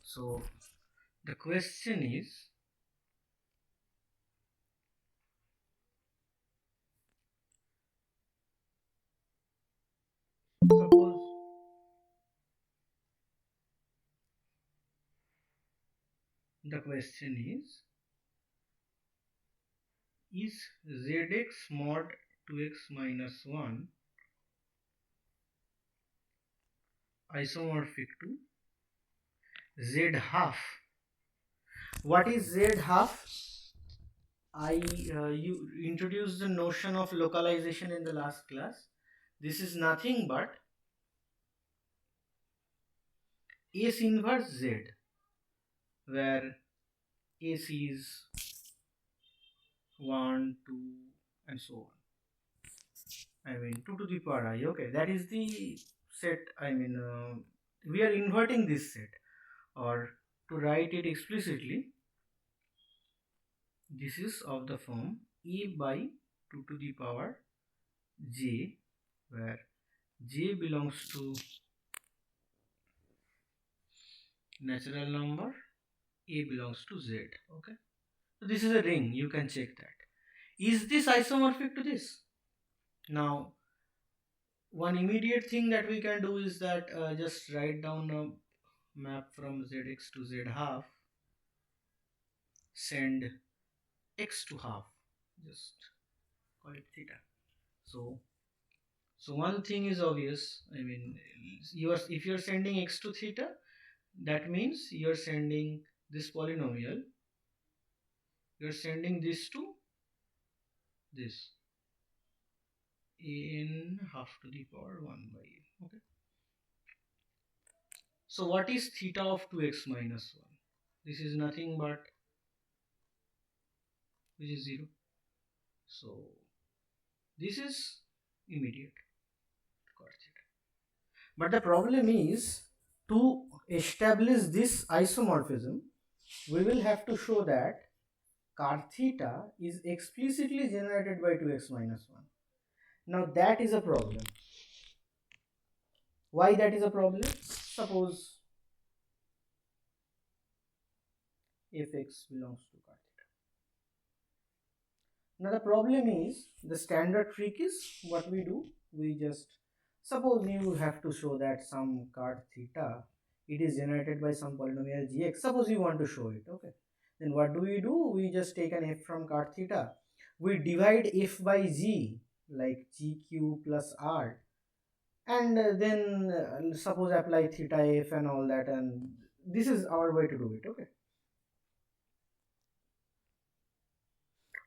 So the question is, suppose the question is zx mod 2x minus 1 isomorphic to z half? What is z half? You introduced the notion of localization in the last class. This is nothing but S inverse Z, where S is 1, 2, and so on. I mean 2 to the power I. Okay, that is the set. We are inverting this set, or to write it explicitly, this is of the form A by 2 to the power J, where J belongs to natural number, A belongs to Z. Okay, so this is a ring, you can check that. Is this isomorphic to this? Now, one immediate thing that we can do is that just write down a map from zx to z half, send x to half, just call it theta. So one thing is obvious. I mean, if you're sending x to theta, that means you're sending this polynomial, you're sending this to this in half to the power 1 by a. Okay. So what is theta of 2x minus 1? This is nothing but, which is 0. So this is immediate cot theta. But the problem is, to establish this isomorphism, we will have to show that cot theta is explicitly generated by 2x minus 1. Now that is a problem. Why that is a problem? Suppose if x belongs to cot theta. Now the problem is, the standard trick is, what we do, we just, suppose you have to show that some cot theta, it is generated by some polynomial gx. Suppose you want to show it, okay. Then what do? We just take an f from cot theta. We divide f by g, like gq plus r, and then suppose apply theta f and all that, and this is our way to do it, okay.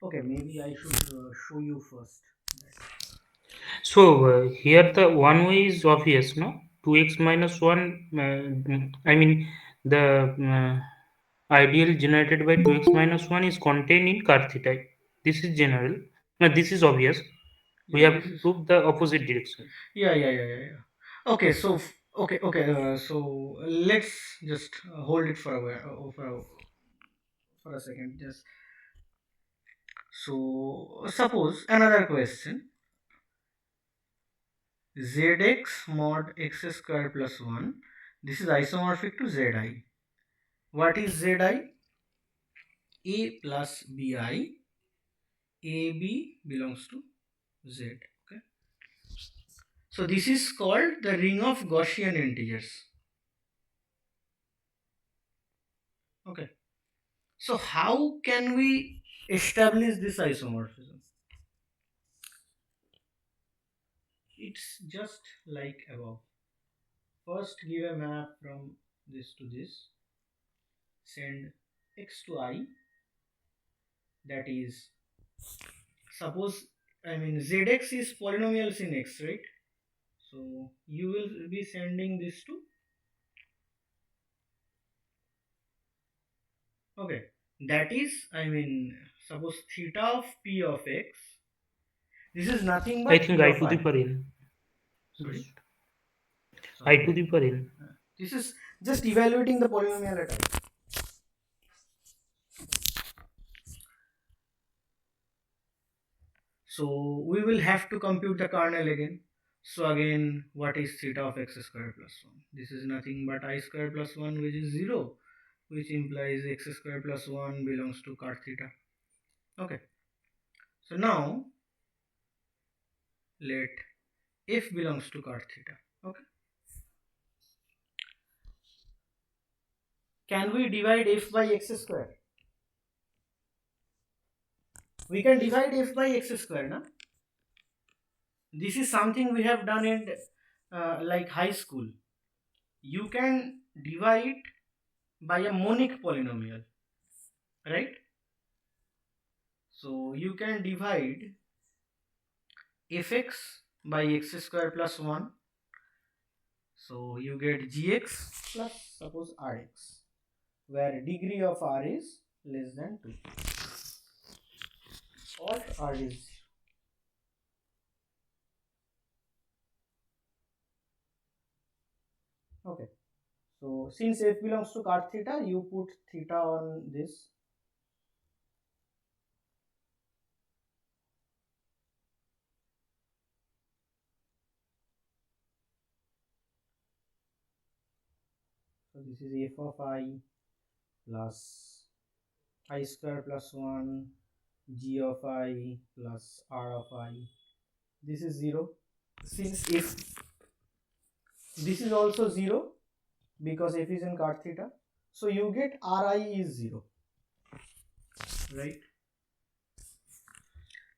Okay, maybe I should show you first. So here the one way is obvious, no? 2x minus 1, I mean the ideal generated by 2x minus 1 is contained in cot theta. This is general. No, this is obvious. We Yeah, have this to is. prove the opposite direction. Yeah. Okay, so so let's just hold it for for a second. Just so suppose another question: zx mod x square plus 1. This is isomorphic to zi. What is zi? A plus bi. AB belongs to z. Okay. So this is called the ring of Gaussian integers. Okay. So how can we establish this isomorphism? It's just like above. First give a map from this to this, send x to I, that is, suppose, zx is polynomials in x, right? So you will be sending this to, okay, that is, suppose theta of p of x, this is nothing I but think p I of to the I. power n. Sorry, Just I sorry. to the power n. This is just evaluating the polynomial at I. So we will have to compute the kernel again. So again, what is theta of x square plus 1? This is nothing but I square plus 1, which is 0. which implies x square plus 1 belongs to cot theta. Okay, so now let f belongs to cot theta. Okay, can we divide f by x square? We can divide f by x square, na? This is something we have done in like high school. You can divide by a monic polynomial, right? So you can divide fx by x square plus 1. So you get gx plus suppose rx, where degree of r is less than 2. Alt r is 0. Okay. So since f belongs to cot theta, you put theta on this. So this is f of I plus I square plus 1 g of I plus r of I. This is 0. Since if this is also 0 because f is in cot theta, so you get ri is 0, right?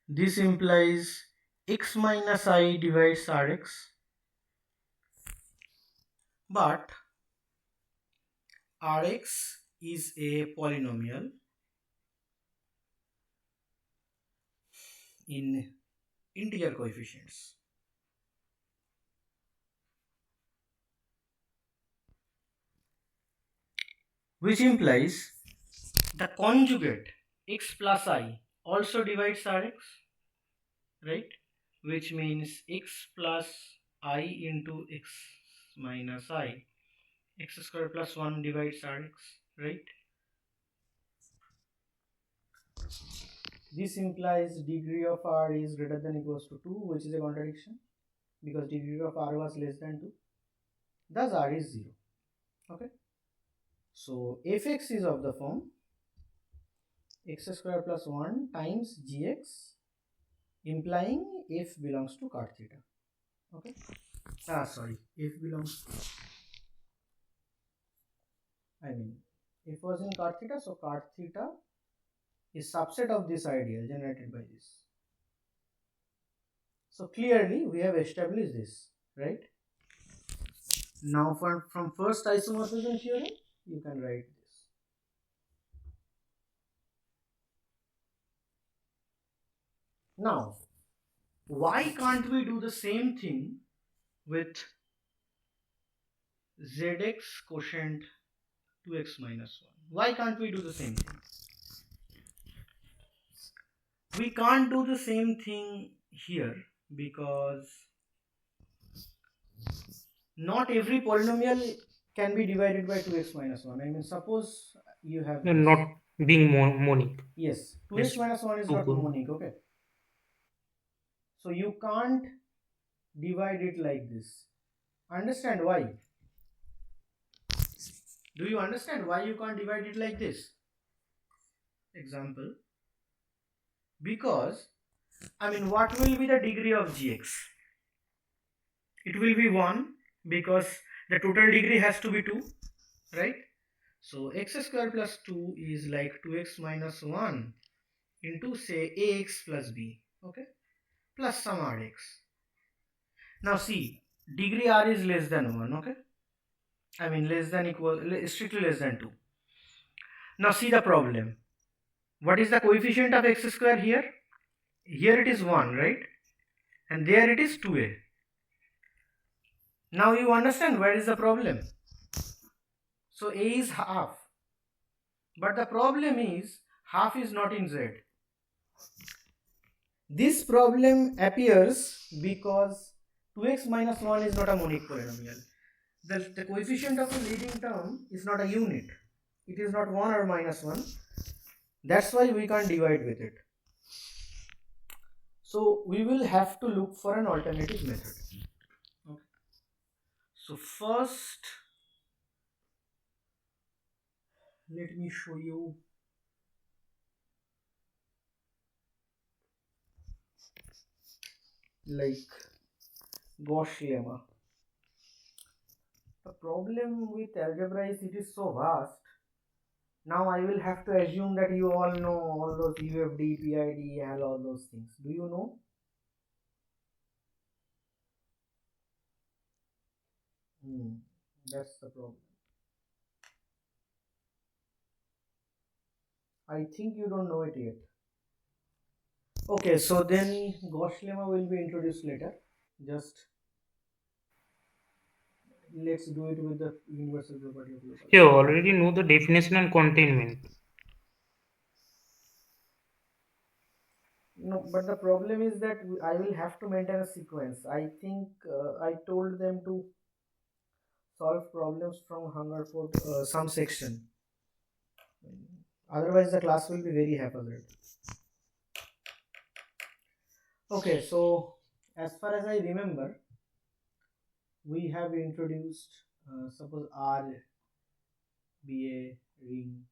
This implies x minus I divides rx, but rx is a polynomial in integer coefficients, which implies the conjugate x plus I also divides rx, right? Which means x plus I into x minus I, x square plus 1 divides rx, right? This implies degree of r is greater than equals to 2, which is a contradiction because degree of r was less than 2. Thus r is 0. Okay. So fx is of the form x square plus 1 times gx, implying f belongs to cot theta. Okay. Sorry, f belongs to, f was in cot theta, so cot theta is subset of this ideal generated by this. So clearly we have established this, right? Now from first isomorphism theorem, you can write this. Now, why can't we do the same thing with zx quotient 2x minus 1? Why can't we do the same thing? We can't do the same thing here because not every polynomial can be divided by 2x minus 1. Suppose you have this. Not being monic. Yes, 2x It's minus 1 is too not good. monic, okay? So you can't divide it like this. Understand why? Do you understand why you can't divide it like this? Example. Because, what will be the degree of gx? It will be 1 because the total degree has to be 2, right? So x square plus 2 is like 2x minus 1 into say ax plus b, okay? Plus some rx. Now see, degree r is less than 1, okay? Less than equal, strictly less than 2. Now see the problem. What is the coefficient of x square here? Here it is 1, right? And there it is 2a. Now you understand where is the problem. So a is half. But the problem is half is not in z. This problem appears because 2x minus 1 is not a monic polynomial. The coefficient of a leading term is not a unit. It is not 1 or minus 1. That's why we can't divide with it. So we will have to look for an alternative method. Okay. So first, let me show you like Gauss lemma. The problem with algebra is it is so vast. Now I will have to assume that you all know all those UFD, PID and all those things. Do you know? Hmm, that's the problem. I think you don't know it yet. Okay, so then Gauss lemma will be introduced later. Just let's do it with the universal property of You localization. already know the definition and containment. No, but the problem is that I will have to maintain a sequence. I think I told them to solve problems from Hungerford some section. Otherwise, the class will be very haphazard. Okay, so as far as I remember, we have introduced suppose R be a ring,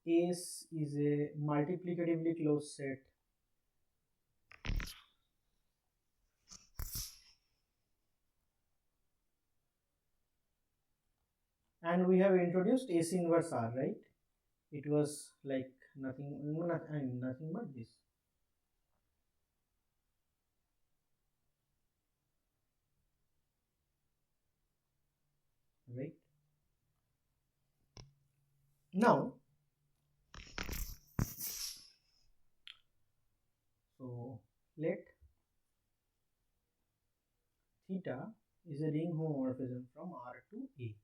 S is a multiplicatively closed set, and we have introduced S inverse R, right? It was like nothing but this, right? Now, so let theta is a ring homomorphism from R to A,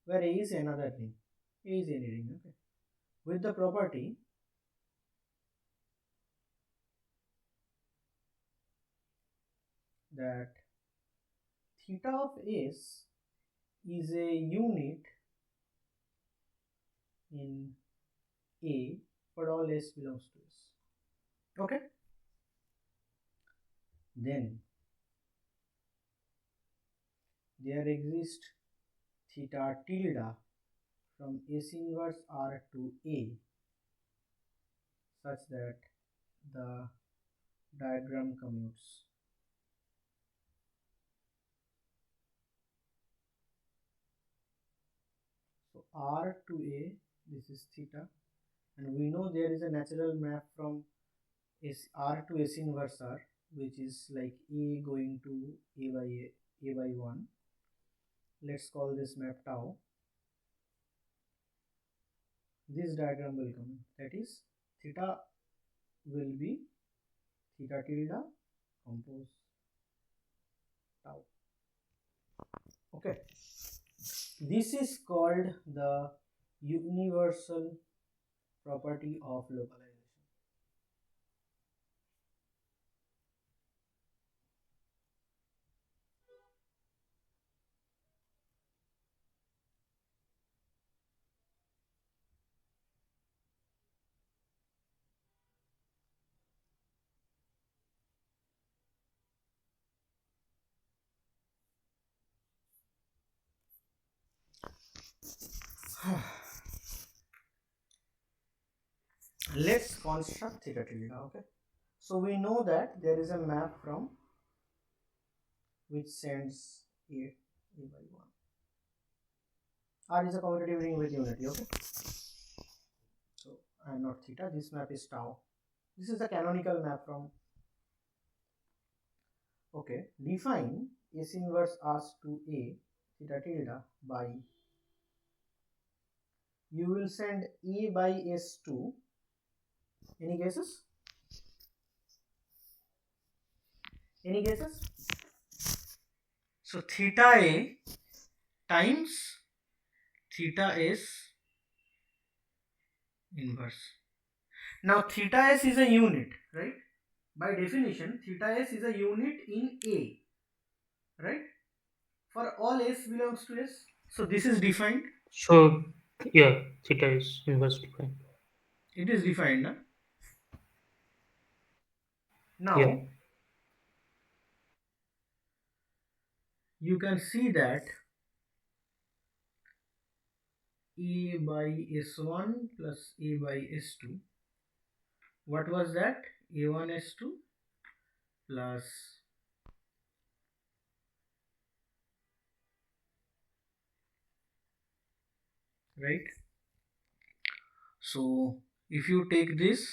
where A is another ring. A is any ring, okay? With the property that theta of S is a unit in A for all S belongs to S. Okay? Then there exists theta tilde from S inverse R to A such that the diagram commutes. So R to A, this is theta, and we know there is a natural map from R to S inverse R, which is like A going to A by 1. Let's call this map tau. This diagram will come. That is, theta will be theta tilde compose tau. Okay. This is called the universal property of localization. Let's construct theta tilde. Okay. So we know that there is a map from which sends A by 1. R is a commutative ring with unity. Okay. So I'm not theta. This map is tau. This is the canonical map from. Okay. Define S inverse R to A theta tilde by. You will send A by S to. Any guesses? Any guesses? So theta A times theta S inverse. Now theta S is a unit, right? By definition, theta S is a unit in A, right? For all S belongs to S. So this is defined. So, yeah, theta is inverse defined. It is defined. Huh? Yeah. Now you can see that A by S1 plus A by S2. What was that? A1 S2 plus, right? So if you take this,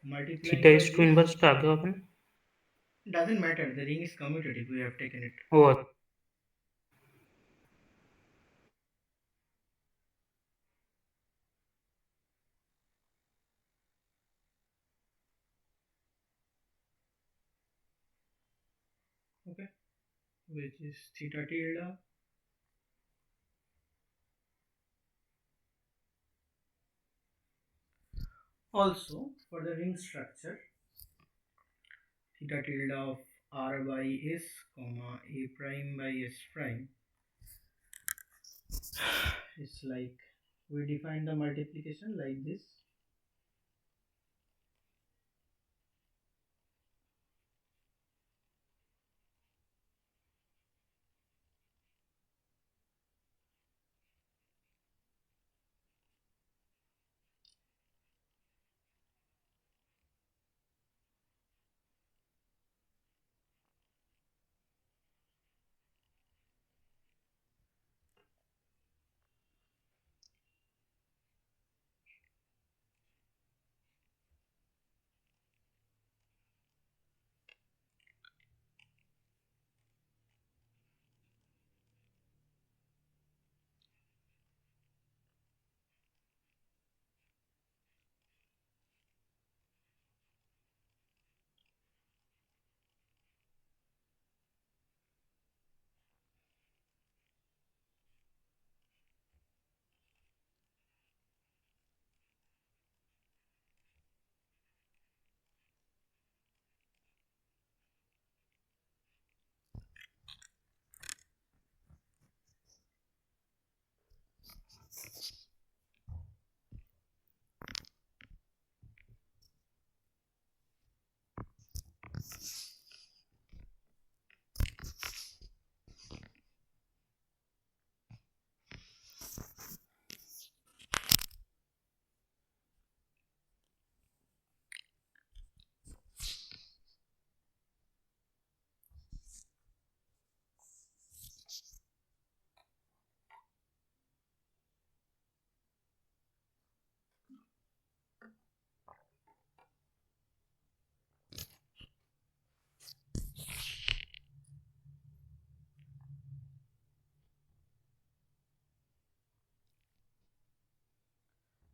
theta multiplying by is to this, inverse आ गया अपन. doesn't matter, the ring is commutative, we have taken it. और Okay, which is theta tilde. Also for the ring structure, theta tilde of R by S comma A prime by S prime is like, we define the multiplication like this.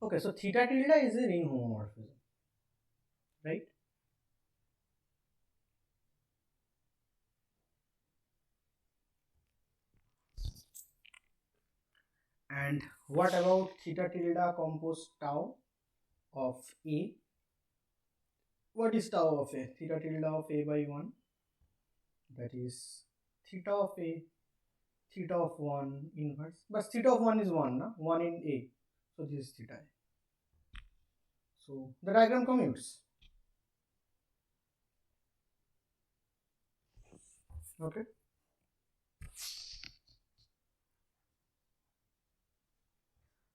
Okay, so theta tilde is a ring homomorphism, right? And what about theta tilde compose tau of A? What is tau of A? Theta tilde of A by 1, that is theta of A, theta of 1 inverse, but theta of 1 is 1, na? 1 in A, so this is theta A. So the diagram commutes. Okay.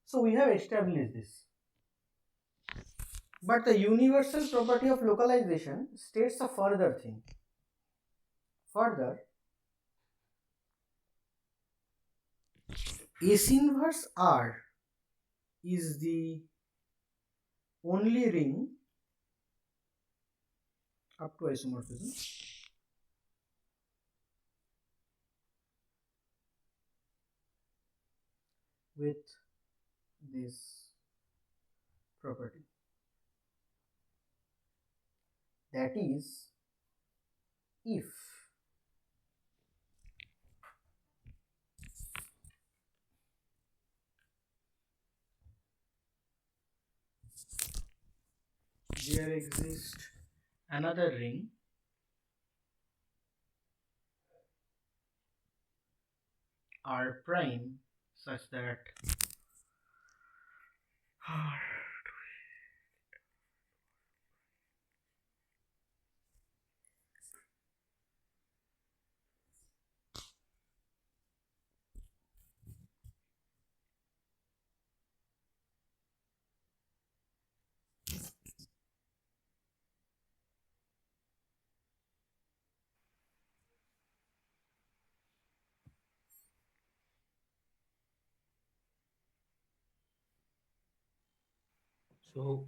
So we have established this. But the universal property of localization states a further thing. Further, S inverse R is the only ring up to isomorphism with this property. That is, if there exists another ring R prime such that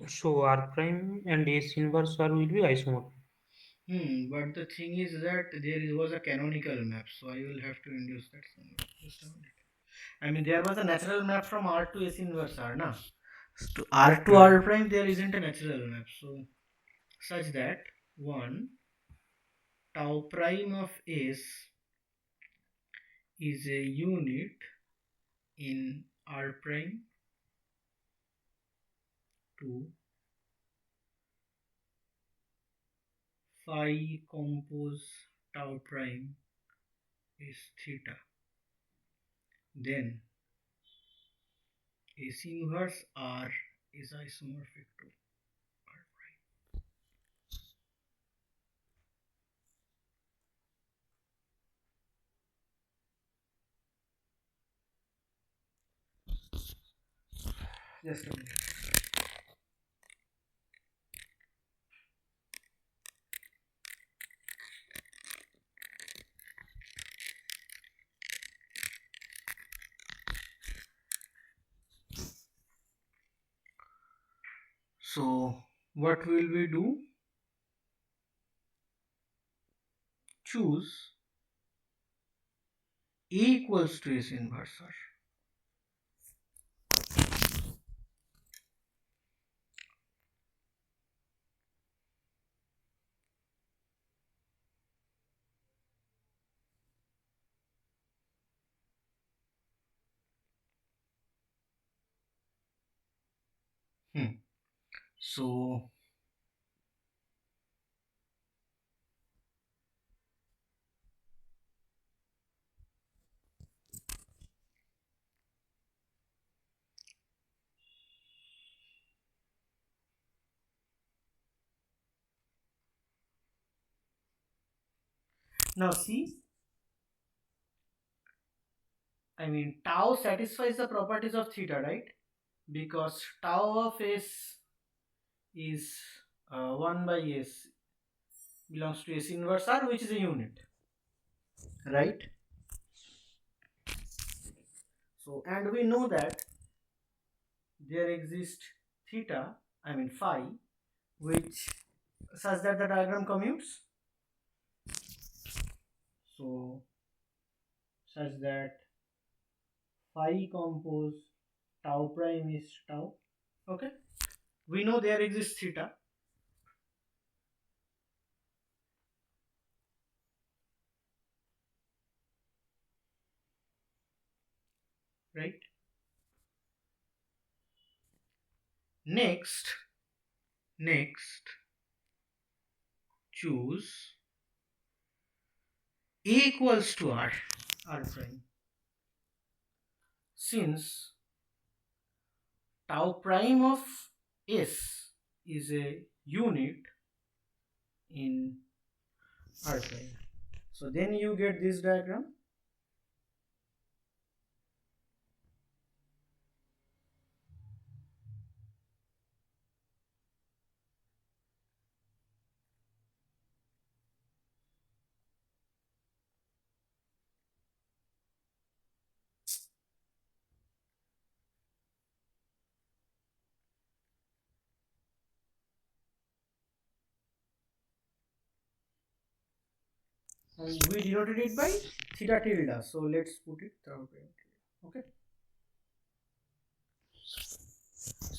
So R prime and S inverse R will be isomorphic. but the thing is that was a canonical map, so I will have to induce that somewhere. Just a minute. I mean, there was a natural map from R to S inverse R, na? To R to R prime, there isn't a natural map, so such that 1 tau prime of S is a unit in R prime, 2 phi compose tau prime is theta. Then S inverse R is isomorphic to R prime. Just a minute. So what will we do? Choose A equals to S inverse R. So now see, I mean tau satisfies the properties of theta, right? Because tau of S is 1 by S belongs to S inverse R, which is a unit, right? So, and we know that there exists theta, I mean phi, which such that the diagram commutes. So, such that phi compose tau prime is tau. Okay, we know there exists theta. Right. Next, choose A equals to R prime. Since tau prime of S is a unit in R prime. So then you get this diagram. we denoted it by theta tilde. So let's put it tau prime tilde. Okay.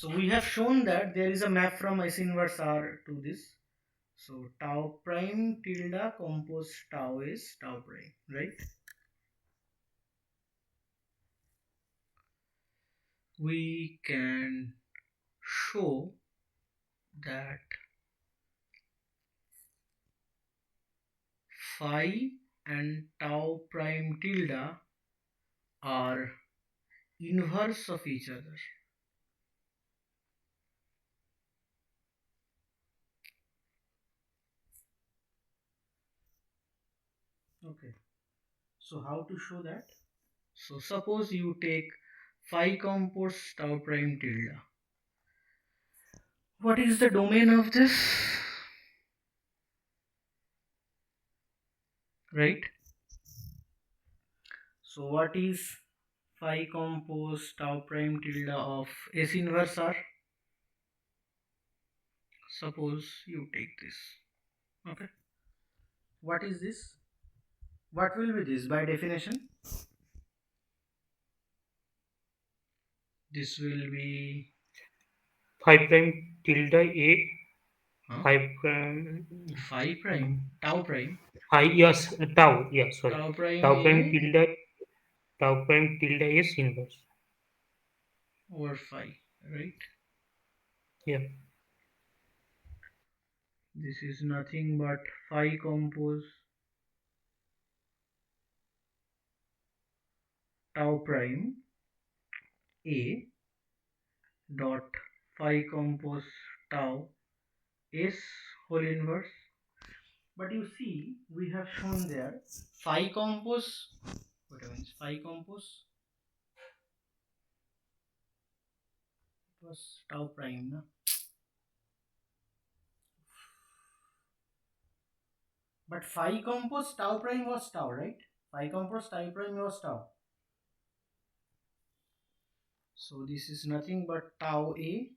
So we have shown that there is a map from S inverse R to this. So tau prime tilde compose tau is tau prime, right? We can show that phi and tau prime tilde are inverse of each other. Okay. So how to show that? So suppose you take phi compose tau prime tilde. What is the domain of this? Right? So what is phi compose tau prime tilde of S inverse R? Suppose you take this. Okay. What is this? What will be this by definition? This will be Phi prime tilde A. huh? Phi prime. Phi prime, tau prime, Phi, yes, tau. Yeah, sorry. tau prime Tau prime A tilde. Tau prime tilde is inverse. over phi, right? Yeah. This is nothing but phi compose tau prime A dot phi compose tau S whole inverse. But you see, we have shown there phi compose. What means phi compose? It was tau prime, na? But phi compose tau prime was tau, right? Phi compose tau prime was tau. So this is nothing but tau A,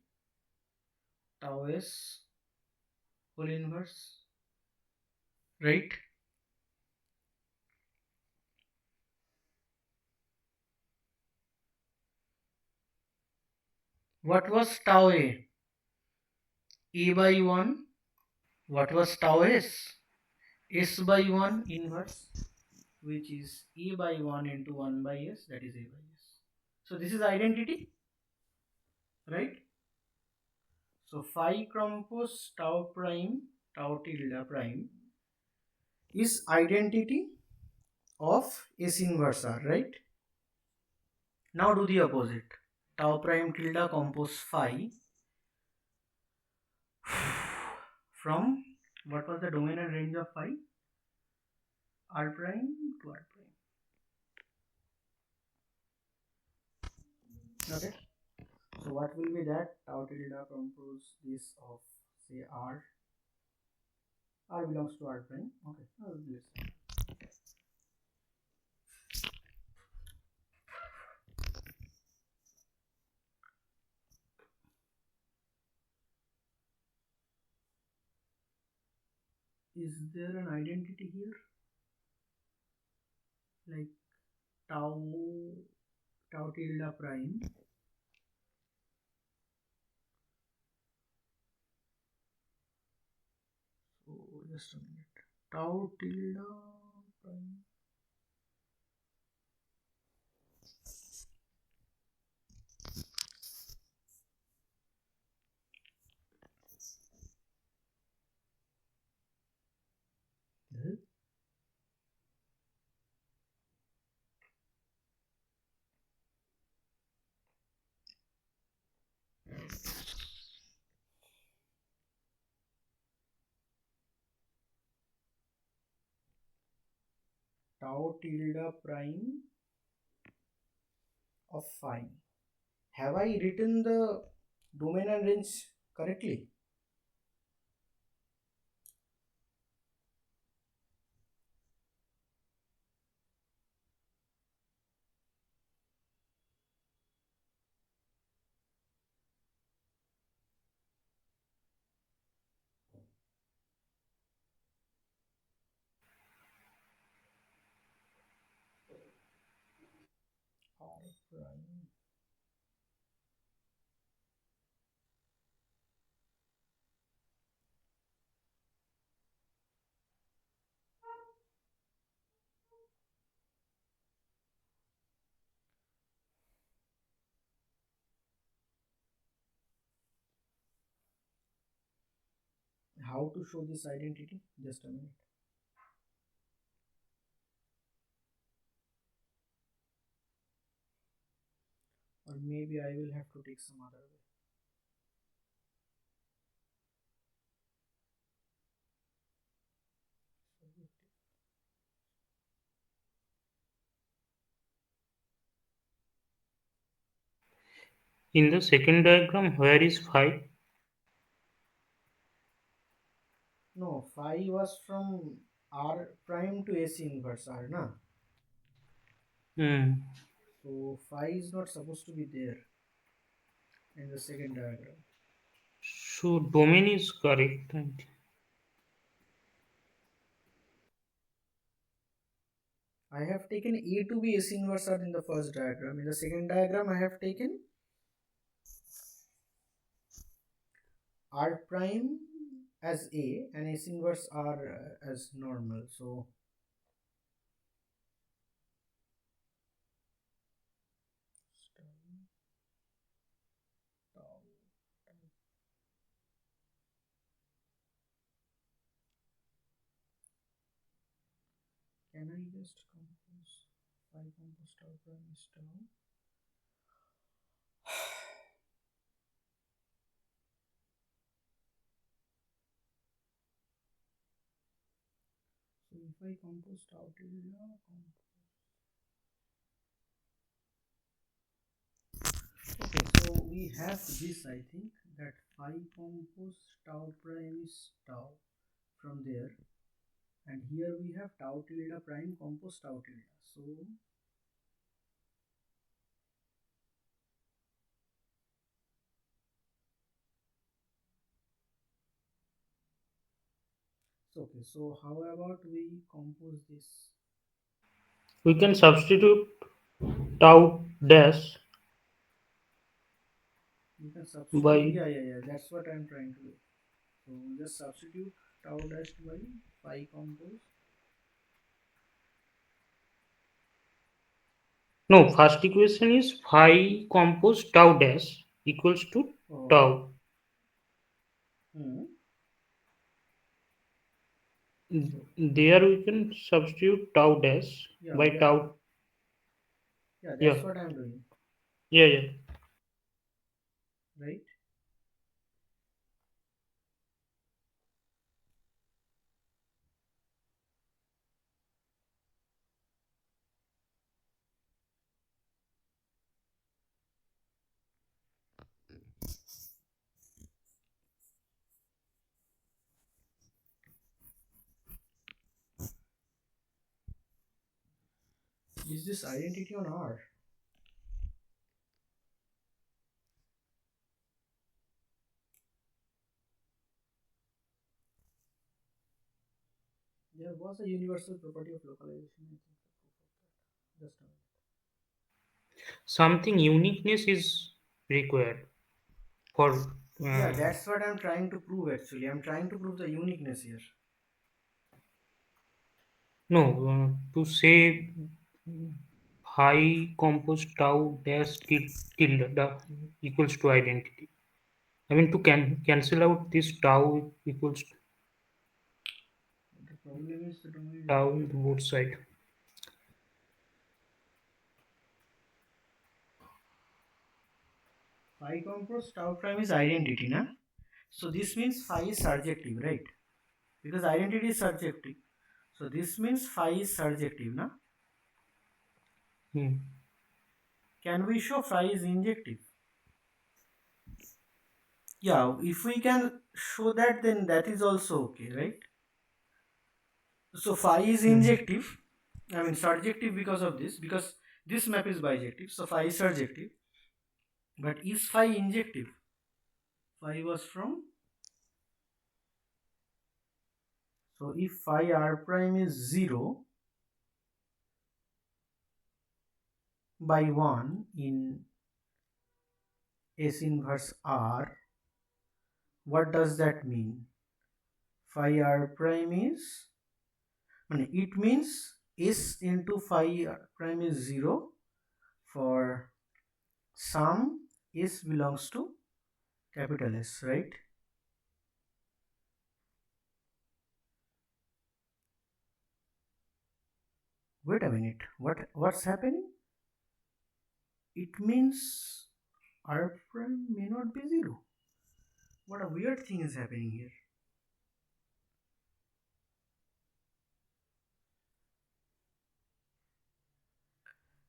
tau S whole inverse, right? What was tau A? A by 1. What was tau S? S by 1 inverse, which is A by 1 into 1 by S, that is A by S. So this is identity, right? So phi compose tau prime, tau tilde prime is identity of S inverse R, right? Now do the opposite. Tau prime tilde compose phi from what was the domain and range of phi? R prime to R prime. Okay. So what will be that? Tau tilde compose this of say R. R belongs to R prime. Okay. Let's is there an identity here like tau tilde prime so just a minute tau tilde prime tau tilde prime of phi. Have I written the domain and range correctly? prime. How to show this identity? Just a minute. Or maybe I will have to take some other way. In the second diagram, where is phi? No, phi was from R prime to AC inverse R, na? Hmm. So phi is not supposed to be there in the second diagram. So domain is correct. I have taken A to be AC inverse R in the first diagram. In the second diagram, I have taken R prime as A and AC inverse R as normal. So can I just compose phi compose tau prime is tau? So if I compose tau tilde, okay, so we have this, I think, that phi compose tau prime is tau from there, and here we have tau tilde prime compose tau tilde. So okay, so how about we compose this? We can substitute tau dash You can substitute, by yeah, that's what I'm trying to do. So just substitute tau dash by phi compose. no. First equation is phi compose tau dash equals to Oh, tau. hmm. So There we can substitute tau dash yeah, by tau. yeah, Yeah, that's what I'm doing, yeah. right? Is this identity on R? There was a universal property of localization, I think, the proof of that. Just a minute. Something uniqueness is required for Yeah, uh, that's what I'm trying to prove actually. I'm trying to prove the uniqueness here. no to say phi compose tau dash tilde equals to identity. I mean to cancel out this tau equals The problem is the domain tau identity. on both side. Phi compose tau prime is identity, na? So this means phi is surjective, right? Because identity is surjective. So this means phi is surjective, na? Hmm. Can we show phi is injective? Yeah, if we can show that, then that is also okay, right? So phi is Hmm. injective. I mean surjective because of this, because this map is bijective. So phi is surjective. But is phi injective? Phi was from. So if phi r prime is 0, by 1 in S inverse R, what does that mean? Phi R prime is, it means S into phi R prime is 0 for some S belongs to capital S, right? Wait a minute, what's happening? It means R prime may not be 0. What a weird thing is happening here.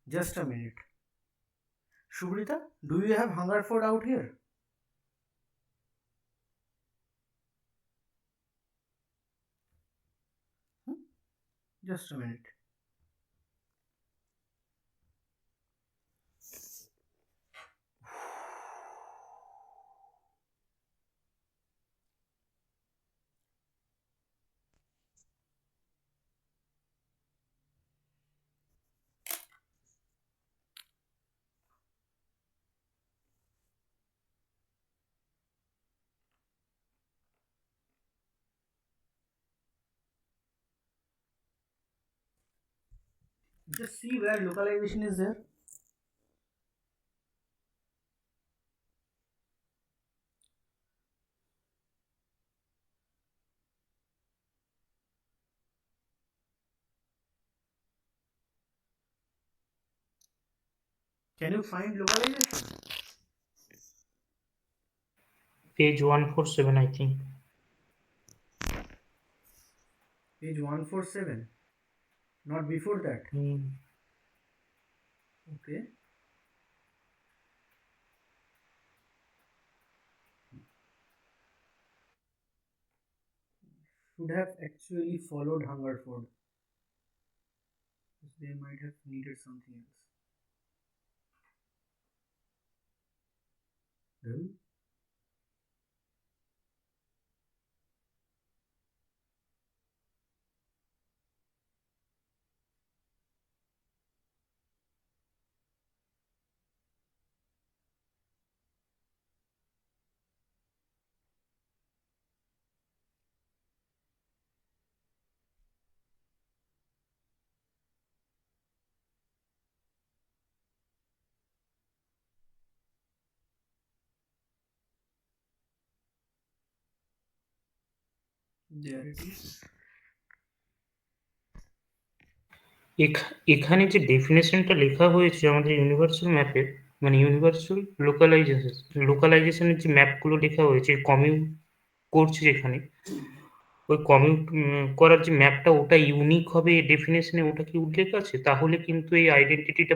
Just a minute. Shubrita, do you have Hungerford out here? Hmm? Just a minute. Just see where localization is there. Can you find localization? Page 147, I think. Page 147. Not before that. Okay. Should have actually followed Hungerford. They might have needed something else. No? There it is. এখানে যে ডেফিনেশনটা লেখা হয়েছে আমাদের universal ম্যাপের, মানে universal লোকালাইজেশনের যে ম্যাপগুলো লেখা হয়েছে কমিউট করছে যেখানে, ওই কমিউট করার যে ম্যাপটা ওটা ইউনিক হবে ডেফিনেশনে, ওটা কি উল্লেখ আছে? তাহলে কিন্তু এই আইডেন্টিটিটা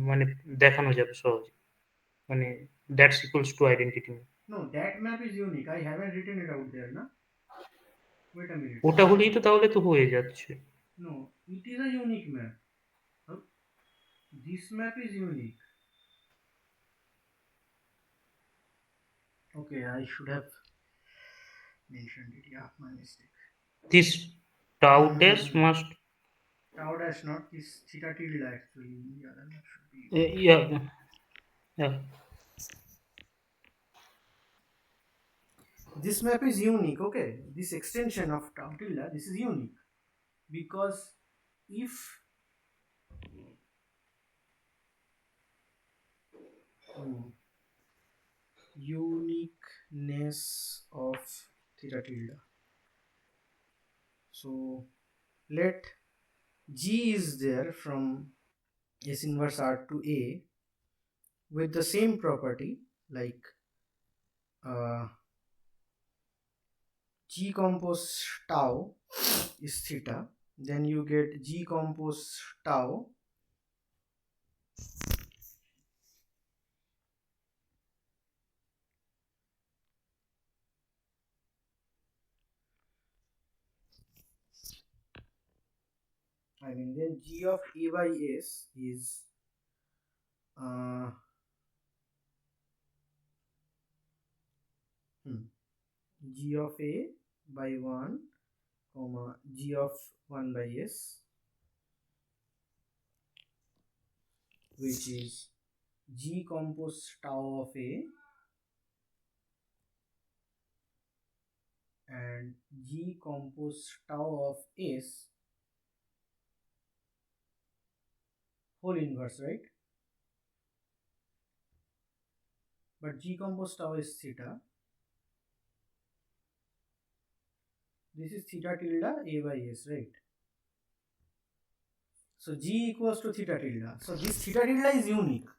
মানে দেখানো যাবে সহজে, মানে that's equals to identity. No, that map is unique. I haven't written it out there, na? Wait a minute. ওটা হলেই তো তাহলে তো হয়ে যাচ্ছে। No, it is a unique map. Huh? This map is unique. Okay, I should have mentioned it. Yeah, my mistake. This tau dash Hmm. must, Tau dash not this theta tilde actually. The other map should be. yeah, yeah. This map is unique. Okay, this extension of tau tilde, this is unique because if uniqueness of theta tilde. So let G is there from S inverse R to A with the same property like G compose tau is theta, then you get G compose tau then G of A by S is G of A by 1 comma G of 1 by S which is G compose tau of A and G compose tau of S whole inverse, right? But G compose tau is theta. This is theta tilde A by S, right? So G equals to theta tilde. So this theta tilde is unique.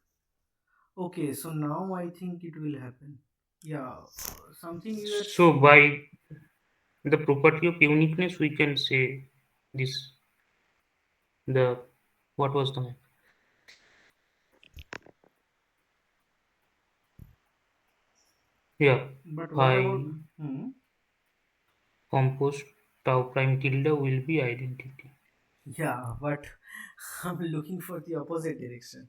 Okay, so now I think it will happen. Yeah, something you were. So by the property of uniqueness, we can say this. The what was the yeah But what about? by Hmm. compost tau prime tilde will be identity. Yeah, but I'm looking for the opposite direction.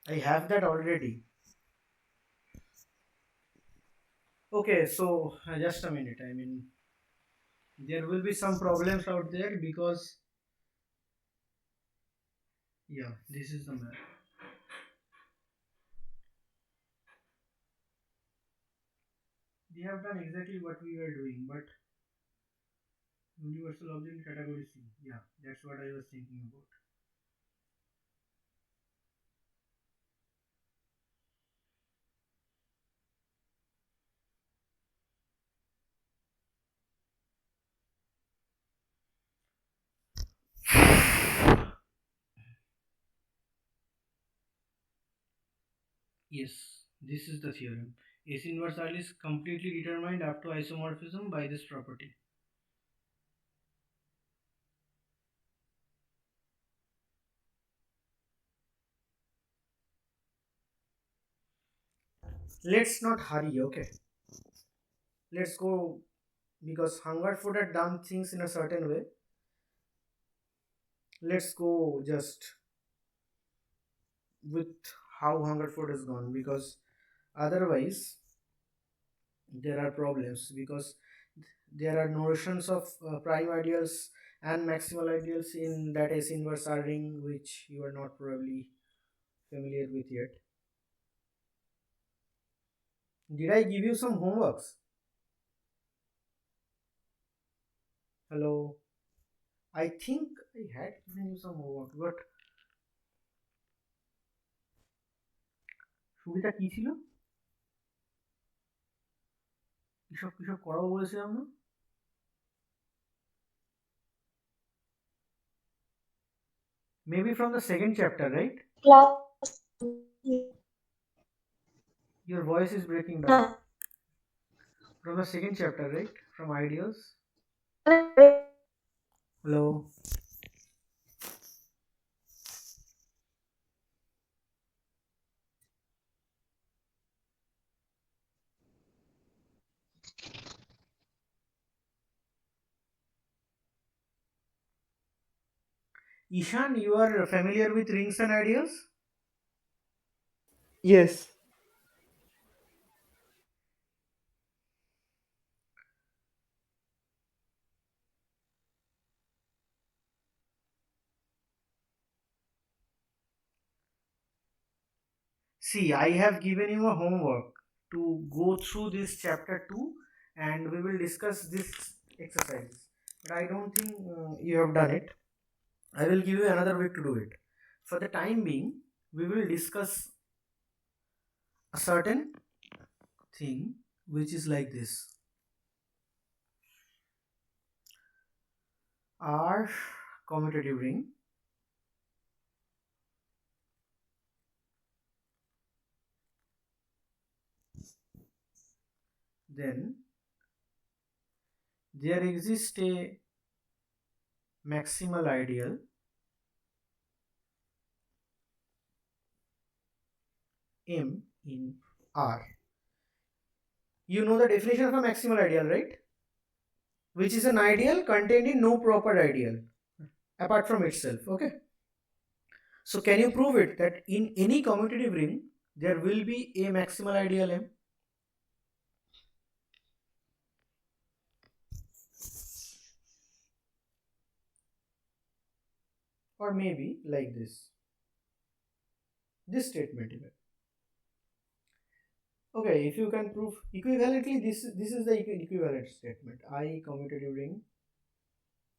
I have that already. Okay, so just a minute. I mean, there will be some problems out there because, yeah, this is the map. We have done exactly what we were doing, but universal object category C. Yeah, that's what I was thinking about. Yes, this is the theorem. S inverse R is completely determined up to isomorphism by this property. Let's not hurry, okay? Let's go because Hungerford had done things in a certain way. Let's go just with how Hungerford has gone because otherwise there are problems because there are notions of prime ideals and maximal ideals in that S inverse R ring which you are not probably familiar with yet. Did I give you some homeworks? Hello? I think I had given you some homework, but সুবিধা কি ছিল? কিসব কিসব করাবো বলেছিলাম না? Maybe from the second chapter, right? Class. Your voice is breaking down. From the second chapter, right? From ideals. Hello? Ishan, you are familiar with rings and ideals? Yes. See, I have given you a homework to go through this chapter 2 and we will discuss this exercise. But I don't think you have done it. I will give you another week to do it. For the time being, we will discuss a certain thing which is like this. R commutative ring, then there exists a maximal ideal M in R. You know the definition of a maximal ideal, right? Which is an ideal contained in no proper ideal apart from itself. Okay. So can you prove it that in any commutative ring there will be a maximal ideal M? Or maybe like this. this statement even. Okay, if you can prove equivalently, this is the equivalent statement. I commutative ring.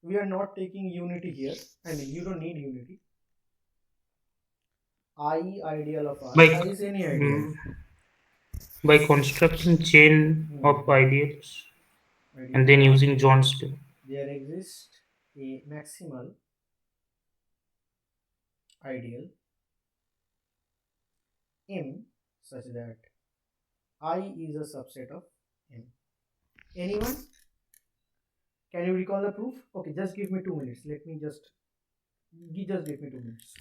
We are not taking unity here. I mean, you don't need unity. I ideal of by R. I is any ideal. mm, by constructing chain of Hmm. ideals Ideal and of then R. using John's law. There exists a maximal ideal M such that I is a subset of M. Anyone? Can you recall the proof? Okay, just give me 2 minutes. Let me just give me 2 minutes.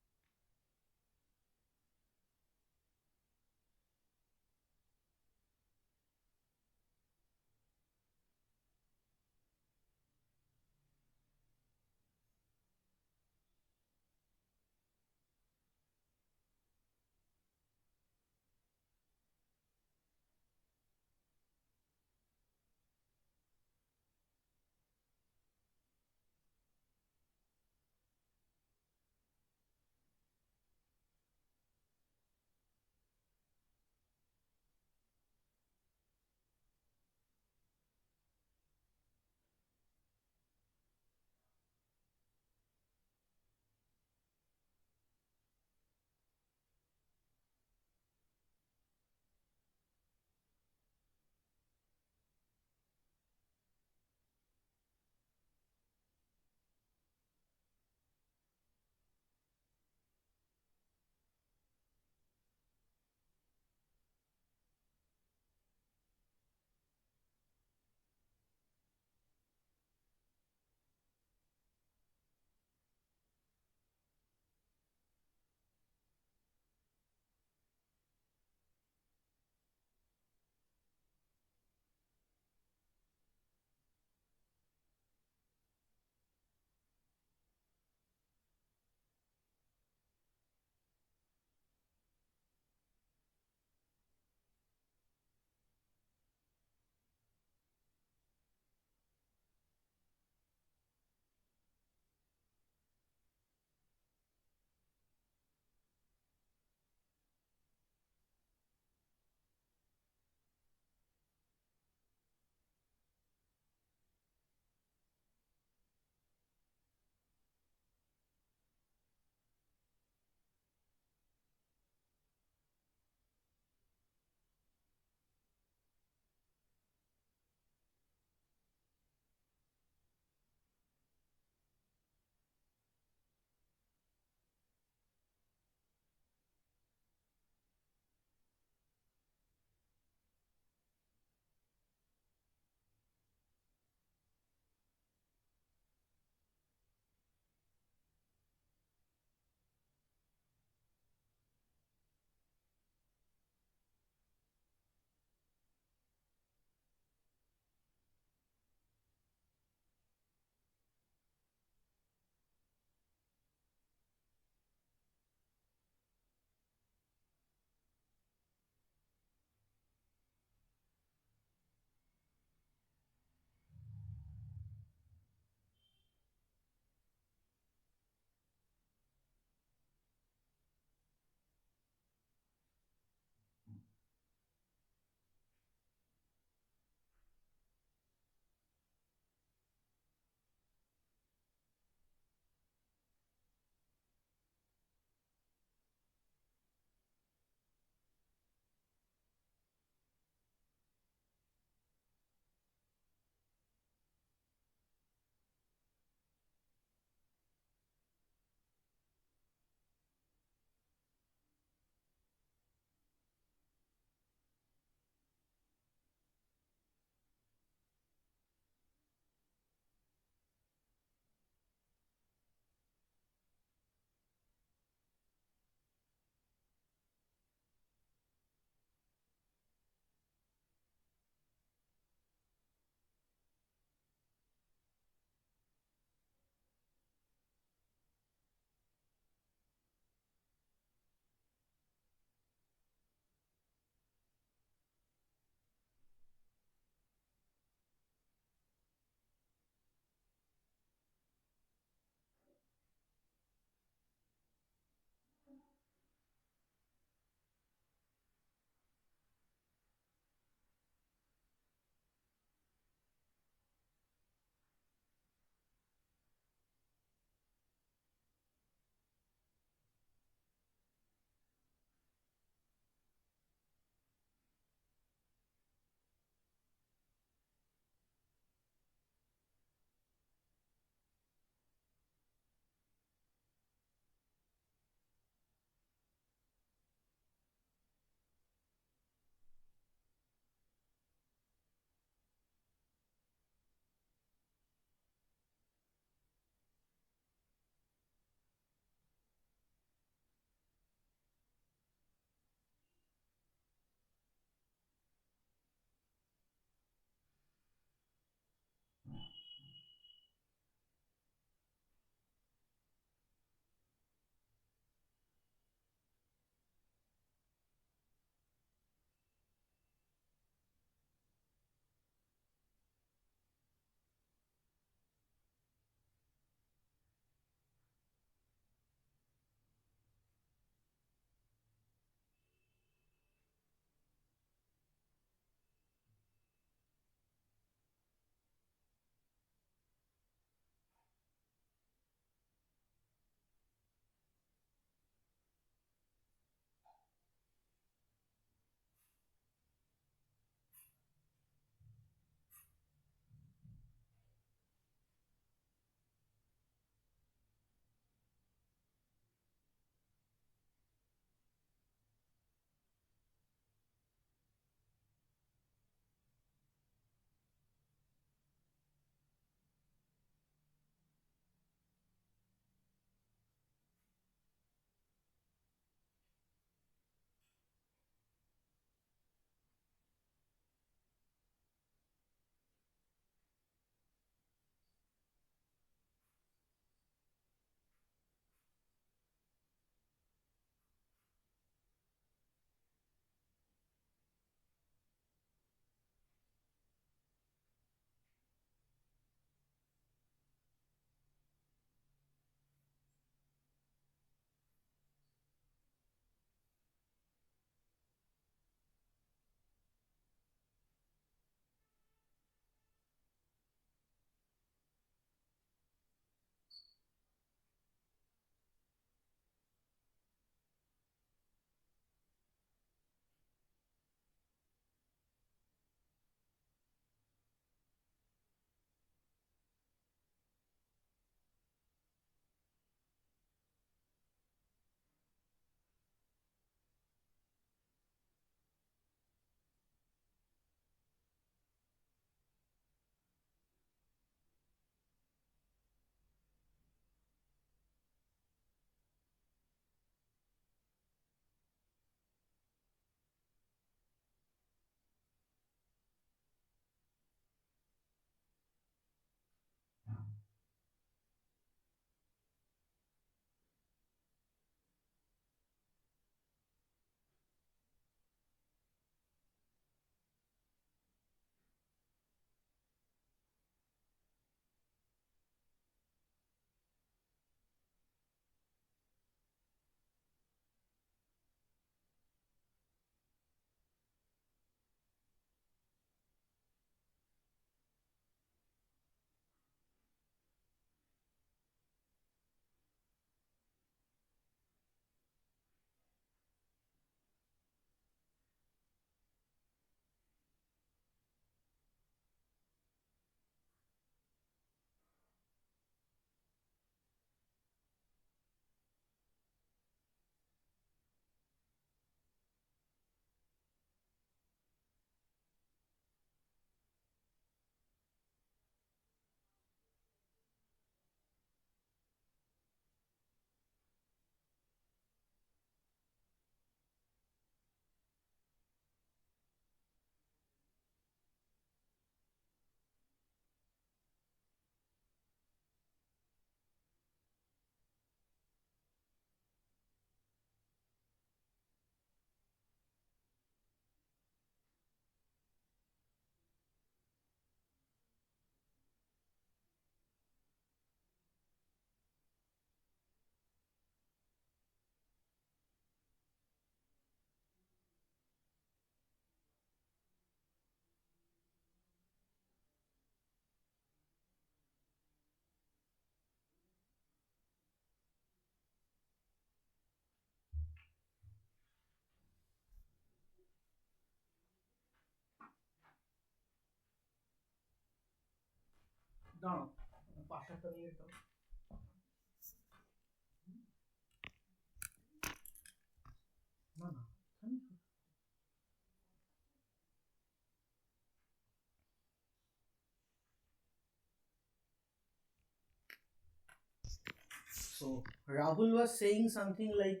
So Rahul was saying something like,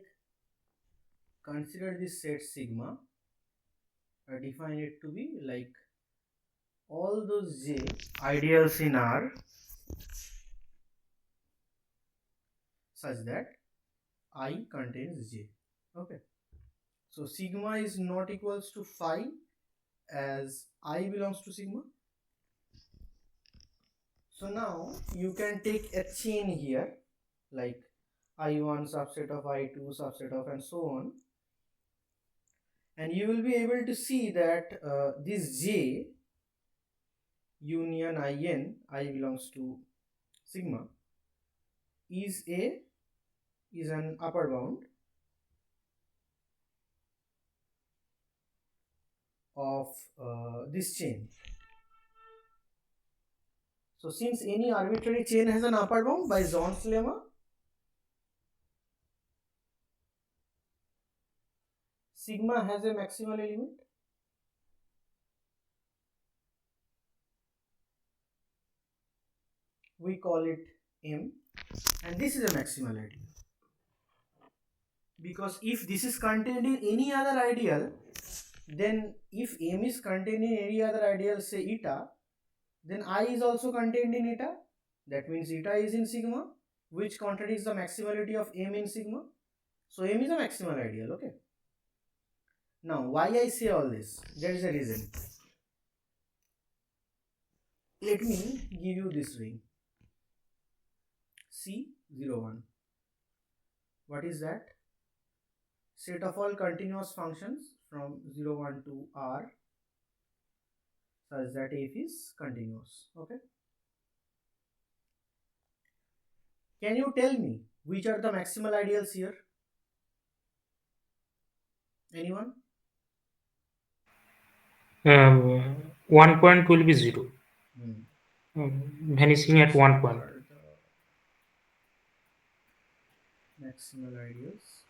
consider this set sigma, define it to be like all those j ideals in R such that I contains j. Okay. So sigma is not equals to phi as I belongs to sigma. So now you can take a chain here like I1 subset of I2 subset of and so on, and you will be able to see that this j union in I belongs to sigma is an upper bound of this chain. So since any arbitrary chain has an upper bound by Zorn's lemma, sigma has a maximal element. We call it M, and this is a maximal ideal. Because if this is contained in any other ideal, then if M is contained in any other ideal, say eta, then I is also contained in eta. That means eta is in sigma, which contradicts the maximality of M in sigma. So M is a maximal ideal, okay? Now, why I say all this? There is a reason. Let me give you this ring. C01. What is that? Set of all continuous functions from 01 to R such that f is continuous. Okay. Can you tell me which are the maximal ideals here? Anyone? 1 point will be 0, vanishing at 1 What point. are the maximal ideals?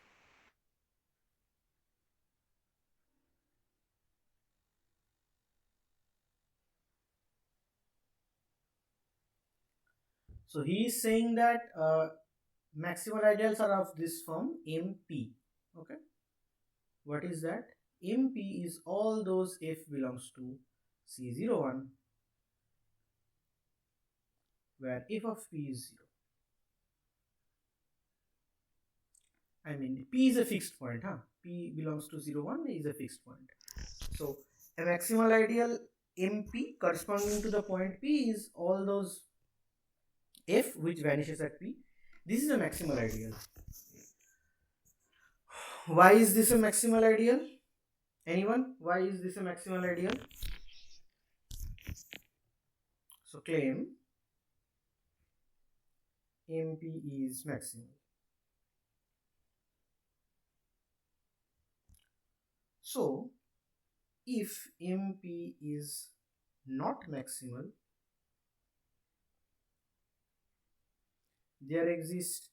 So he is saying that maximal ideals are of this form MP. Okay. What is that? MP is all those f belongs to C01 where f of p is 0. I mean p is a fixed point, huh? P belongs to 01 is a fixed point. So a maximal ideal MP corresponding to the point P is all those f which vanishes at P. This is a maximal ideal. Why is this a maximal ideal? Anyone? Why is this a maximal ideal? So claim MP is maximal. So if MP is not maximal, there exists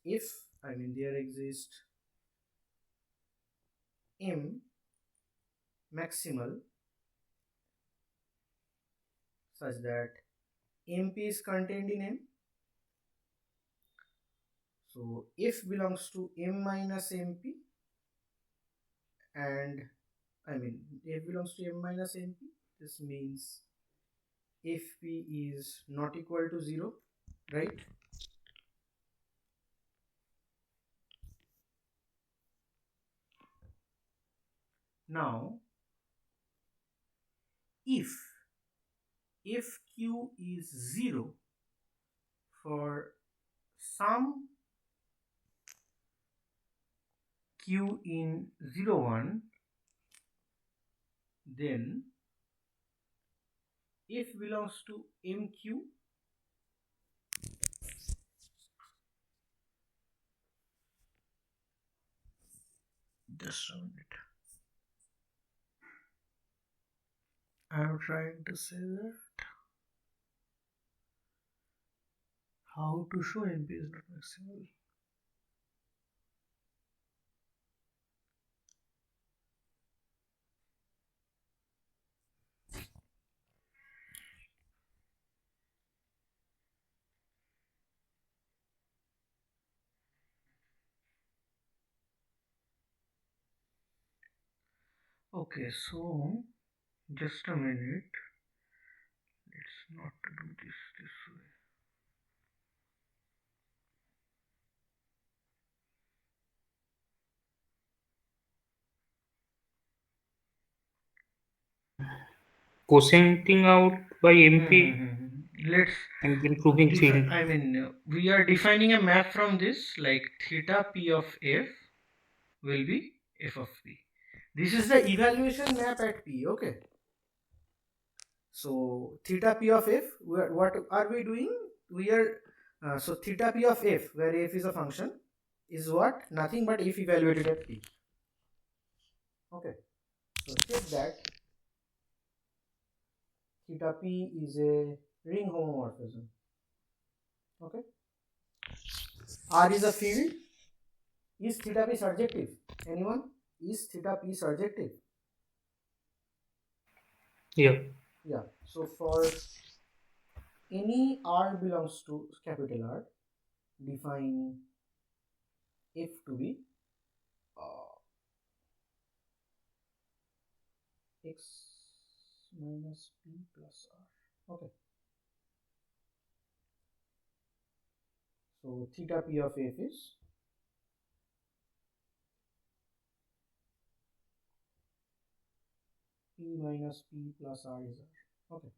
M maximal such that MP is contained in M. So f belongs to M minus MP, and f belongs to M minus MP. This means if P is not equal to 0, right? Now if Q is 0 for some Q in 01, then f belongs to MQ. Just a minute. I am trying to say that. How to show MP is not maximal? Okay, so just a minute. Let's not do this way. Quotienting out by MP Let's and then proving field. I mean, we are defining a map from this, like theta p of f will be f of p. This is the evaluation map at p. Okay. So theta p of f, what are we doing? We are so theta p of f, where f is a function, is what? Nothing but if evaluated at p. Okay. So check that theta p is a ring homomorphism. Okay. R is a field. Is theta p surjective? Anyone? Is theta p surjective? Yeah. Yeah. So for any R belongs to capital R, define f to be x minus p plus r. Okay. So theta p of f is p minus p plus r is r. Okay.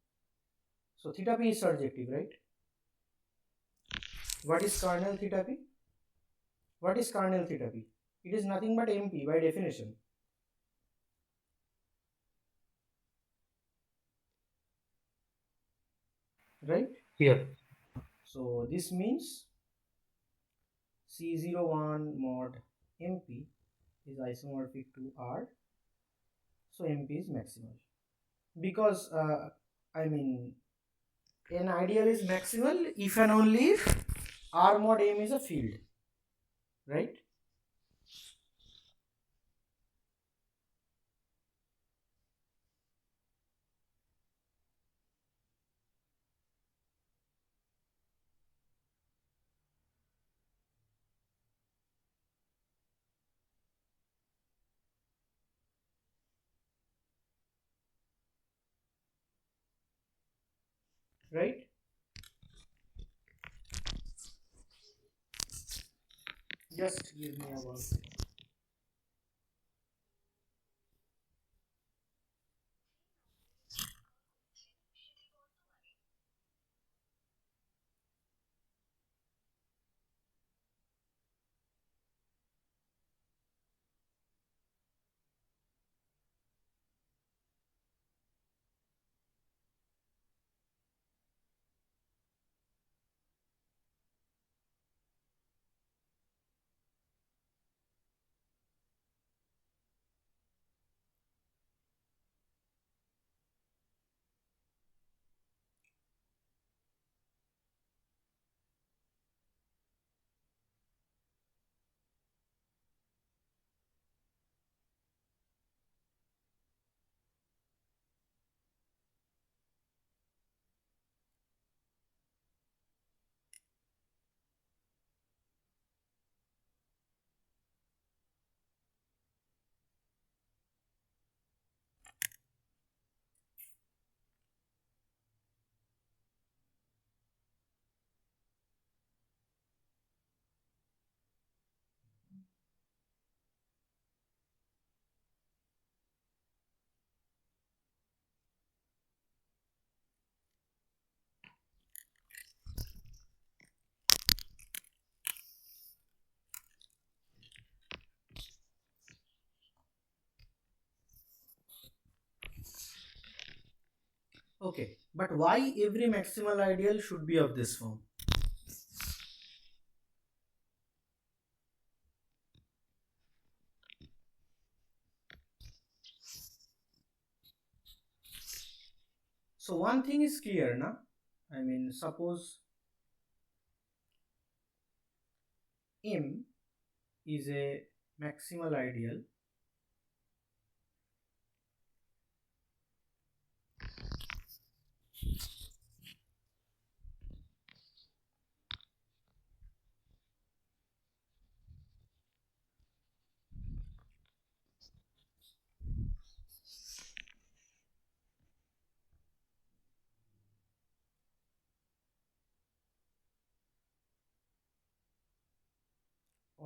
So theta p is surjective, right? What is kernel theta p? What is kernel theta p? It is nothing but MP by definition. Right? Yeah. So this means C01 mod MP is isomorphic to R. So MP is maximal. Because I mean an ideal is maximal if and only if R mod M is a field. Right? Right? Just give me a word. Okay, but why every maximal ideal should be of this form? So one thing is clear, na? I mean, suppose M is a maximal ideal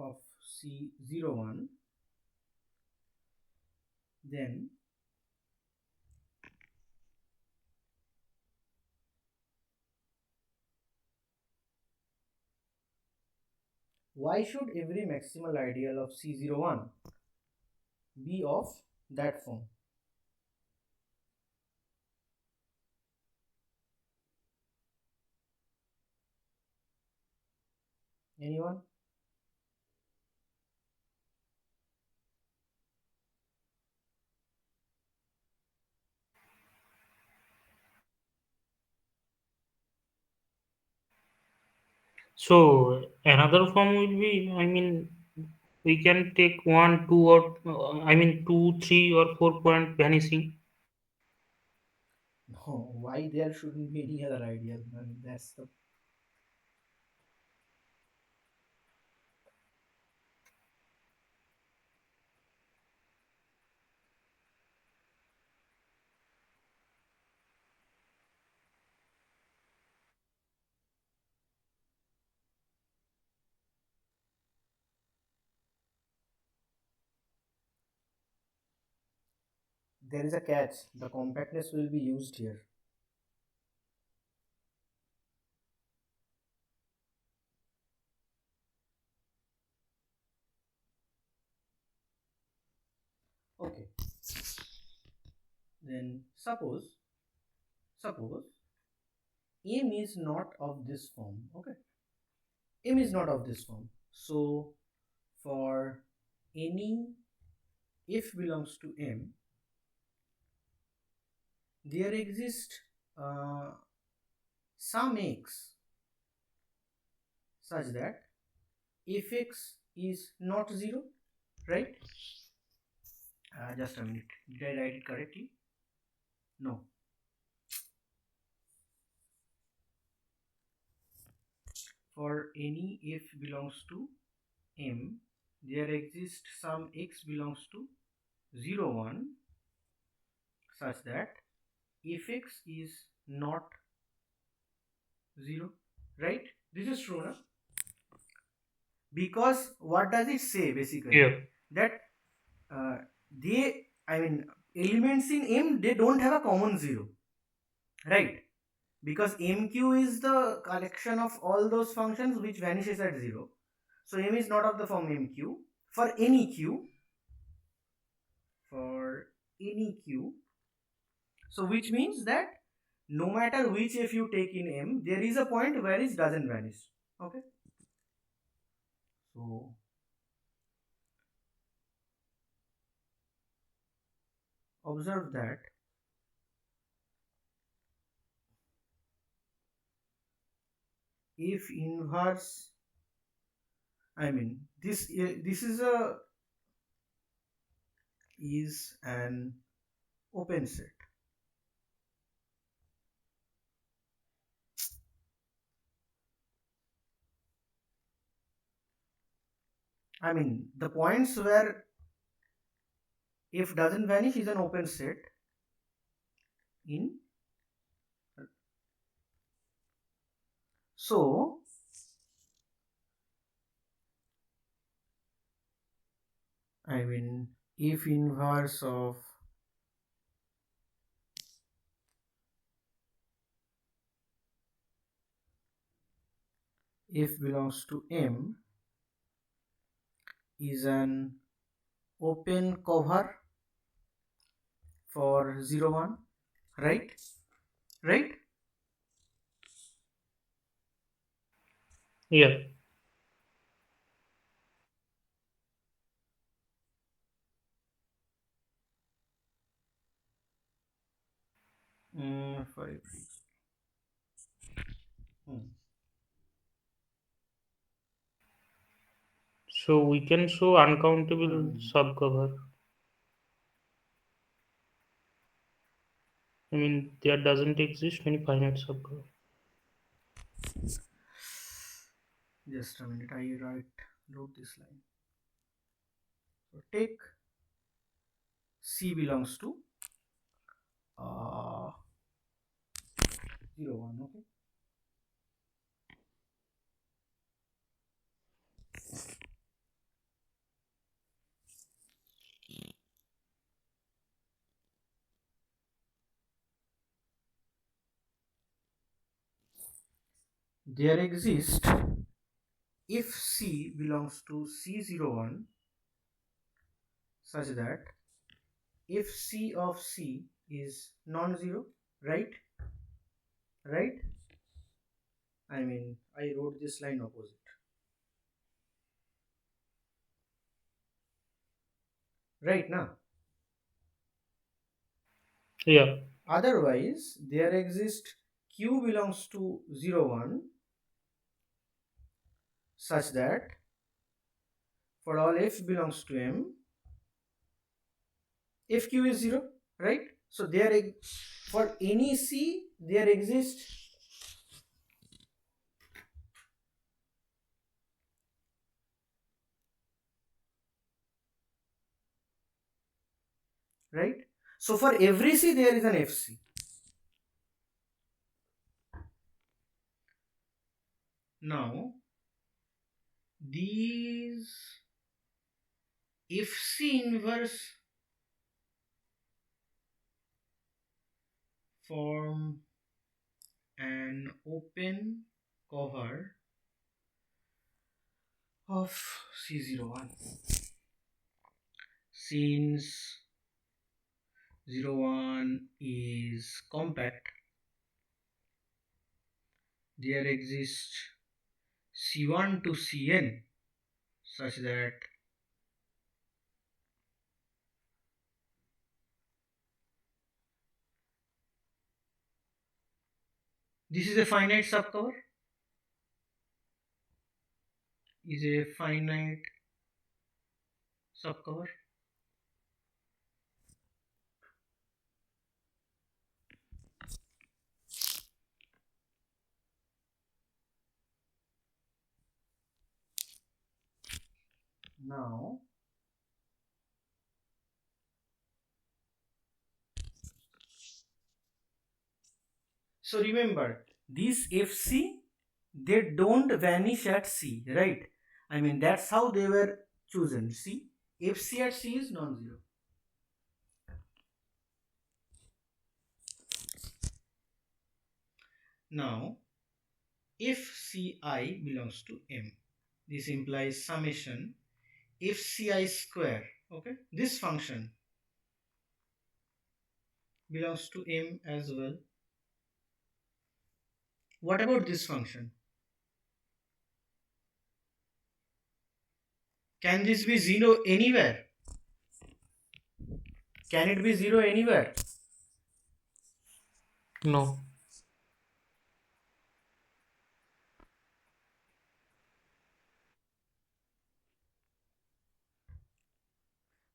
of C01, then why should every maximal ideal of C01 be of that form? Anyone? So another form will be, I mean, we can take one, two, or I mean, two, three, or 4 point vanishing. No, why there shouldn't be any other ideal? I mean, that's the there is a catch. The compactness will be used here. Okay. Then suppose M is not of this form. Okay. M is not of this form. So for any f belongs to M, there exists uh, some x such that fx is not 0, right? Just a minute. Did I write it correctly? No. For any f belongs to M, there exists some x belongs to 0, 1 such that fx is not 0, right? This is true, na? Because what does it say basically? Yeah. That they, I mean, elements in M, they don't have a common 0, right? Because MQ is the collection of all those functions which vanishes at 0. So M is not of the form MQ. For any Q, for any Q, so which means that no matter which f you take in M, there is a point where it doesn't vanish. Okay. So observe that if inverse, I mean this is an open set. I mean the points where if doesn't vanish is an open set in, so I mean if inverse of f belongs to M is an open cover for 0, 1, right? Right? Yeah. Five. Hmm. So we can show uncountable subcover. I mean, there doesn't exist any finite subcover. Just a minute, I wrote this line. So take C belongs to 0 1. Okay. There exists, if C belongs to C01, such that if C of C is non-zero, right? Right? I mean, I wrote this line opposite. Right now. Yeah. Otherwise, there exists Q belongs to 0 1, such that for all F belongs to M, if Q is 0, right? So there, for any C, there exists right? So for every C there is an FC. Now these, if C inverse form an open cover of C01, since 01 is compact, there exists C1 to Cn such that this is a finite subcover, is a finite subcover. Now so remember, these FC, they don't vanish at C, right? I mean, that's how they were chosen. See, FC at C is non-zero. Now, if Ci belongs to M, this implies summation if Ci square, okay, this function belongs to M as well. What about this function? Can this be 0 anywhere? Can it be 0 anywhere? No.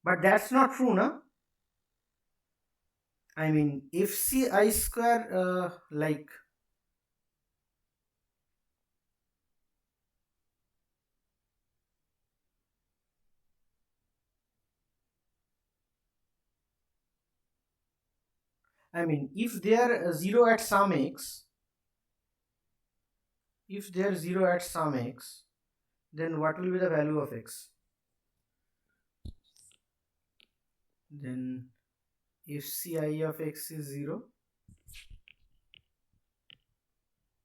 But that's not true, no? I mean, if Ci square, like, I mean, if they are 0 at some x, if they are 0 at some x, then what will be the value of x? Then if Ci of x is 0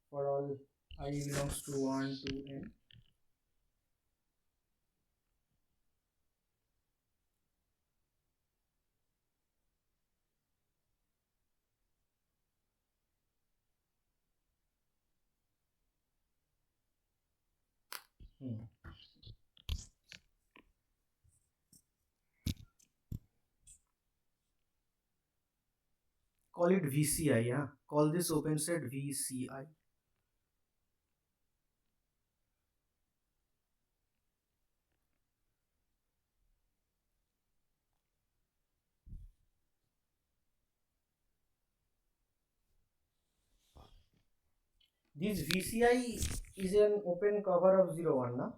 for all I belongs to 1 to n, call it VCI, yeah? Call this open set VCI. this VCI is an open cover of 0 1 na?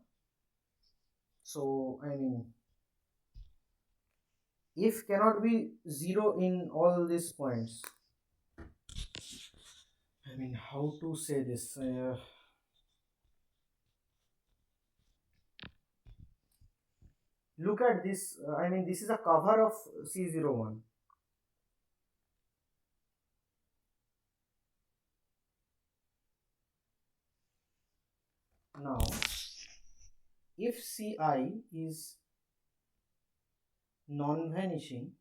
So I mean, if cannot be 0 in all these points, I mean, how to say this? Look at this. I mean, this is a cover of C01. Now, if Ci is non-vanishing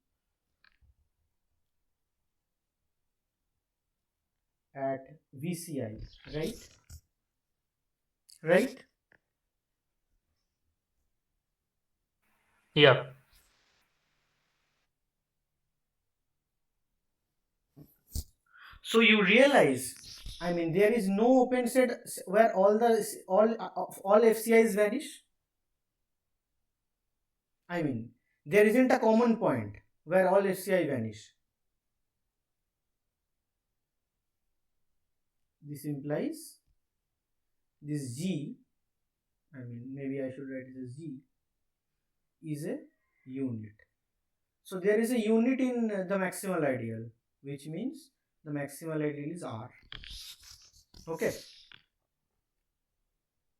at VCI, right? Right? Yeah. So you realize, I mean, there is no open set where all FCIs vanish. I mean, there isn't a common point where all FCI vanish. This implies this G, I mean, maybe I should write it as G, is a unit. So there is a unit in the maximal ideal, which means the maximal ideal is R. Okay,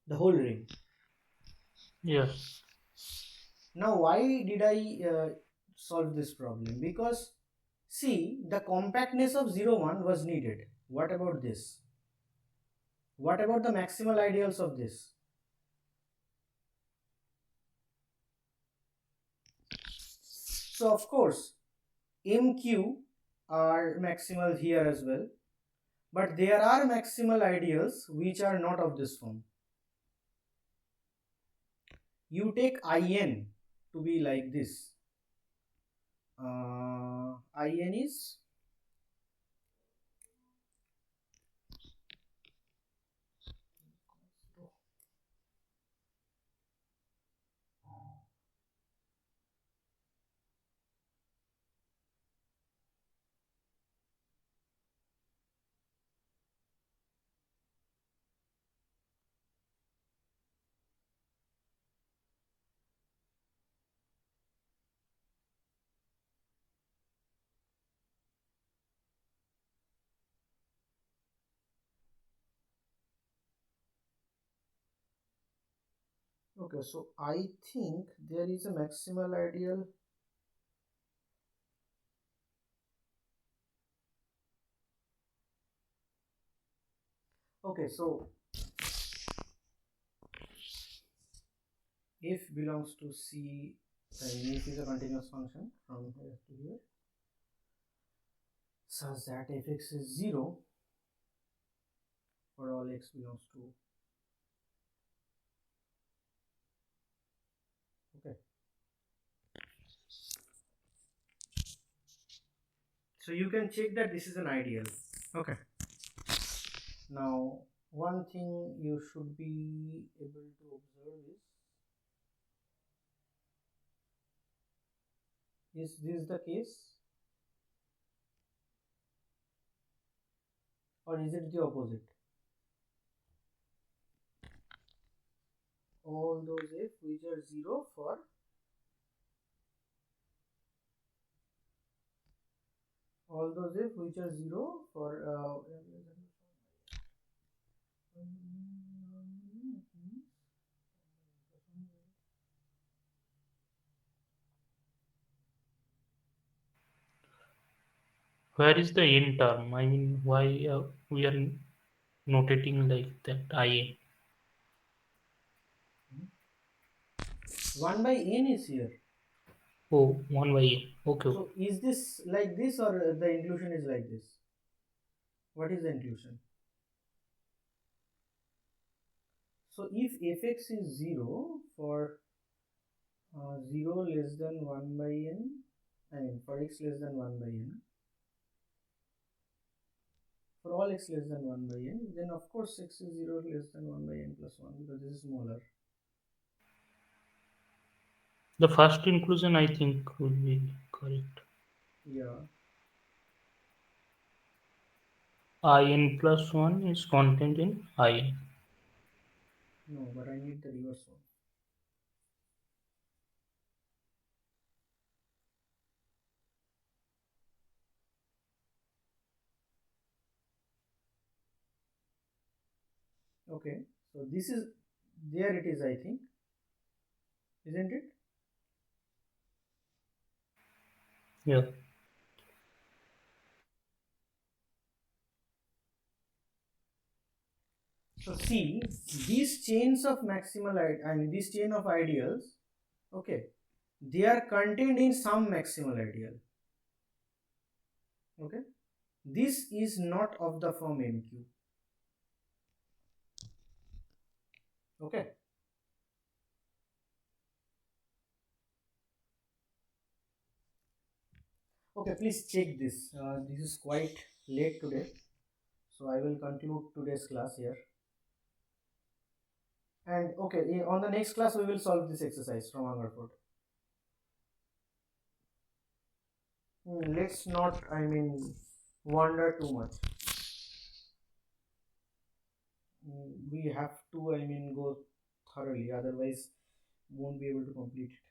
the whole ring. Yeah. Now, why did I solve this problem? Because see, the compactness of 0 1 was needed. What about this? What about the maximal ideals of this? So of course, MQ are maximal here as well, but there are maximal ideals which are not of this form. You take IN to be like this. IN is okay. So I think there is a maximal ideal. Okay, so if belongs to C, and if is a continuous function from here to here, such that fx is 0 for all x belongs to, okay. So you can check that this is an ideal. Okay. Now, one thing you should be able to observe is this the case, or is it the opposite? All those f which are 0 for all those f which are 0 for Where is the in term? I mean, why we are notating like that in? 1 by n is here. Oh, 1 by n. Okay, okay. So is this like this, or the inclusion is like this? What is the inclusion? So if fx is 0 for 0 less than 1 by n, I mean for x less than 1 by n, for all x less than 1 by n, then of course x is 0 less than 1 by n plus 1, because this is smaller. The first inclusion I think will be correct. Yeah. In plus 1 is contained in in. No, but I need the reverse one. Okay, so this is, there it is, I think, isn't it? Yeah. So see, these chains of maximal, I mean this chain of ideals, okay, they are contained in some maximal ideal. Okay, this is not of the form MQ. Okay, okay, please check this. This is quite late today, so I will conclude today's class here. And okay, on the next class we will solve this exercise from Angarford. Let's not, I mean, wander too much. We have to, I mean, go thoroughly, otherwise won't be able to complete it.